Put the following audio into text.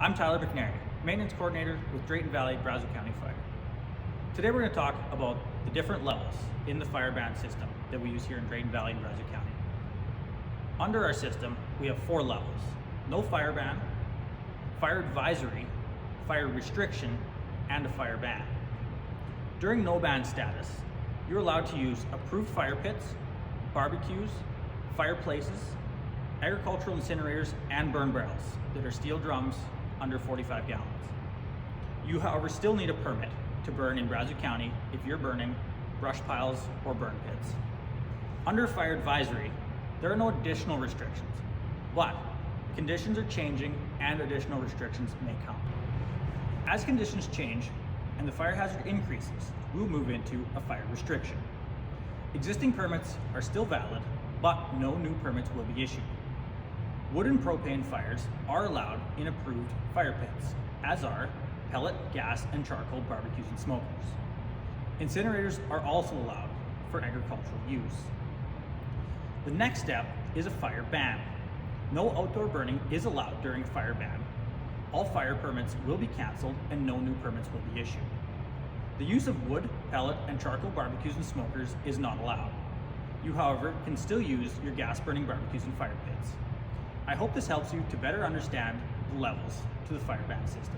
I'm Tyler McNary, Maintenance Coordinator with Drayton Valley, Brazeau County Fire. Today we're going to talk about the different levels in the fire ban system that we use here in Drayton Valley and Brazeau County. Under our system, we have 4 levels: no fire ban, fire advisory, fire restriction, and a fire ban. During no ban status, you're allowed to use approved fire pits, barbecues, fireplaces, agricultural incinerators, and burn barrels that are steel drums under 45 gallons. You, however, still need a permit to burn in Brazeau County if you're burning brush piles or burn pits. Under fire advisory, there are no additional restrictions, but conditions are changing and additional restrictions may come. As conditions change and the fire hazard increases, we'll move into a fire restriction. Existing permits are still valid, but no new permits will be issued. Wood and propane fires are allowed in approved fire pits, as are pellet, gas, and charcoal barbecues and smokers. Incinerators are also allowed for agricultural use. The next step is a fire ban. No outdoor burning is allowed during a fire ban. All fire permits will be canceled and no new permits will be issued. The use of wood, pellet, and charcoal barbecues and smokers is not allowed. You, however, can still use your gas burning barbecues and fire pits. I hope this helps you to better understand the levels to the fire ban system.